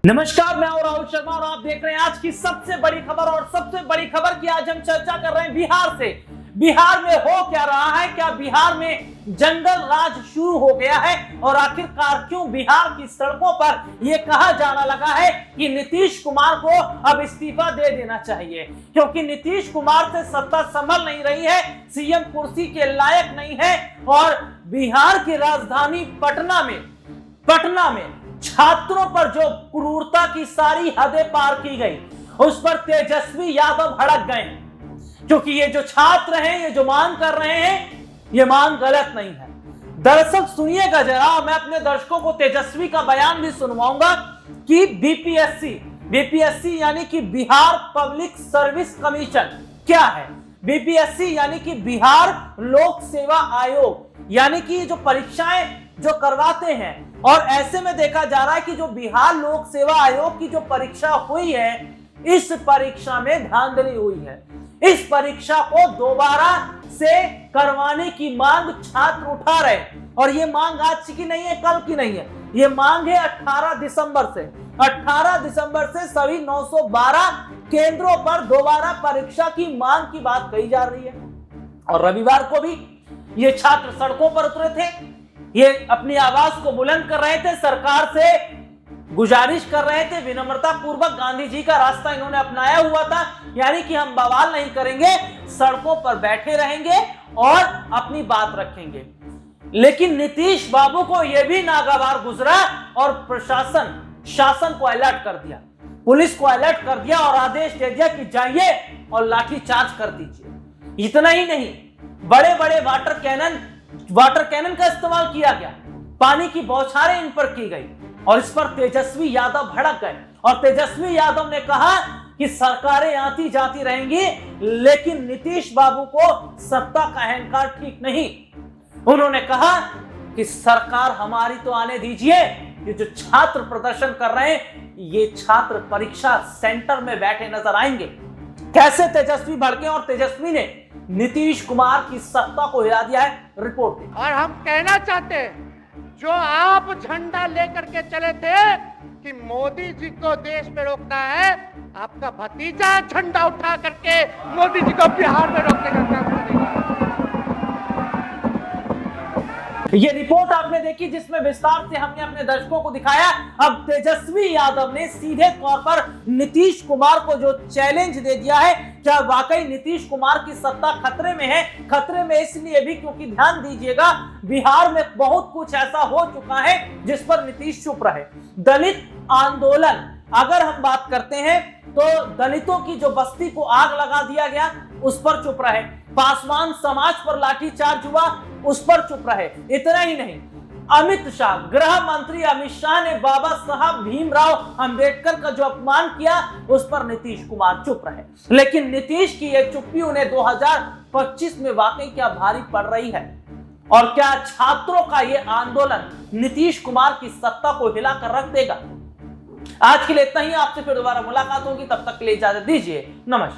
नमस्कार, मैं हूं राहुल शर्मा और आप देख रहे हैं आज की सबसे बड़ी खबर। और सबसे बड़ी खबर की आज हम चर्चा कर रहे हैं बिहार से। बिहार में हो क्या रहा है? क्या बिहार में जंगल राज शुरू हो गया है? और आखिरकार क्यों बिहार की सड़कों पर यह कहा जाना लगा है कि नीतीश कुमार को अब इस्तीफा दे देना चाहिए, क्योंकि नीतीश कुमार से सत्ता संभल नहीं रही है, सीएम कुर्सी के लायक नहीं है। और बिहार की राजधानी पटना में छात्रों पर जो क्रूरता की सारी हदें पार की गई, उस पर तेजस्वी यादव भड़क गए, क्योंकि ये जो छात्र हैं, ये जो मांग कर रहे हैं, ये मांग गलत नहीं है। दरअसल सुनिएगा जरा, मैं अपने दर्शकों को तेजस्वी का बयान भी सुनवाऊंगा कि बीपीएससी यानी कि बिहार पब्लिक सर्विस कमीशन क्या है। बीपीएससी यानी कि बिहार लोक सेवा आयोग, यानी कि जो परीक्षाएं जो करवाते हैं। और ऐसे में देखा जा रहा है कि जो बिहार लोक सेवा आयोग की जो परीक्षा हुई है, इस परीक्षा में धांधली हुई है। इस परीक्षा को दोबारा से करवाने की मांग छात्र उठा रहे। और ये मांग आज की नहीं है, कल की नहीं है, ये मांग है 18 दिसंबर से। 18 दिसंबर से सभी 912 केंद्रों पर दोबारा परीक्षा की मांग की बात कही जा रही है। और रविवार को भी ये छात्र सड़कों पर उतरे थे, ये अपनी आवाज को बुलंद कर रहे थे, सरकार से गुजारिश कर रहे थे, विनम्रता पूर्वक गांधी जी का रास्ता इन्होंने अपनाया हुआ था, यानी कि हम बवाल नहीं करेंगे, सड़कों पर बैठे रहेंगे और अपनी बात रखेंगे। लेकिन नीतीश बाबू को यह भी नागवार गुजरा और शासन को अलर्ट कर दिया, पुलिस को अलर्ट कर दिया और आदेश दे दिया कि जाइए और लाठीचार्ज कर दीजिए। इतना ही नहीं, बड़े बड़े वाटर कैनन का इस्तेमाल किया गया, पानी की बौछारें इन पर की गई और इस पर तेजस्वी यादव भड़क गए। और तेजस्वी यादव ने कहा कि सरकारें आती जाती रहेंगी, लेकिन नीतीश बाबू को सत्ता का अहंकार ठीक नहीं। उन्होंने कहा कि सरकार हमारी तो आने दीजिए, ये जो छात्र प्रदर्शन कर रहे हैं, ये छात्र परीक्षा सेंटर में बैठे नजर आएंगे। कैसे तेजस्वी भड़के और तेजस्वी ने नीतीश कुमार की सत्ता को हिला दिया है, रिपोर्ट। और हम कहना चाहते हैं, जो आप झंडा लेकर के चले थे कि मोदी जी को देश में रोकना है, आपका भतीजा झंडा उठा करके मोदी जी को बिहार में रोकने का काम करेगा। ये रिपोर्ट आपने देखी, जिसमें विस्तार से हमने अपने दर्शकों को दिखाया। अब तेजस्वी यादव ने सीधे तौर पर नीतीश कुमार को जो चैलेंज दे दिया है, क्या वाकई नीतीश कुमार की सत्ता खतरे में है? खतरे में इसलिए भी क्योंकि ध्यान दीजिएगा, बिहार में बहुत कुछ ऐसा हो चुका है जिस पर नीतीश चुप रहे। दलित आंदोलन, अगर हम बात करते हैं तो दलितों की जो बस्ती को आग लगा दिया गया, उस पर चुप रहे। पासवान समाज पर लाठीचार्ज हुआ, उस पर चुप रहे। इतना ही नहीं, अमित शाह, गृह मंत्री अमित शाह ने बाबा साहब भीमराव अंबेडकर का जो अपमान किया, उस पर नीतीश कुमार चुप रहे। लेकिन नीतीश की यह चुप्पी उन्हें 2025 में वाकई क्या भारी पड़ रही है? और क्या छात्रों का यह आंदोलन नीतीश कुमार की सत्ता को हिलाकर रख देगा? आज के लिए इतना ही, आपसे फिर दोबारा मुलाकात होगी, तब तक के लिए इजाजत दीजिए, नमस्कार।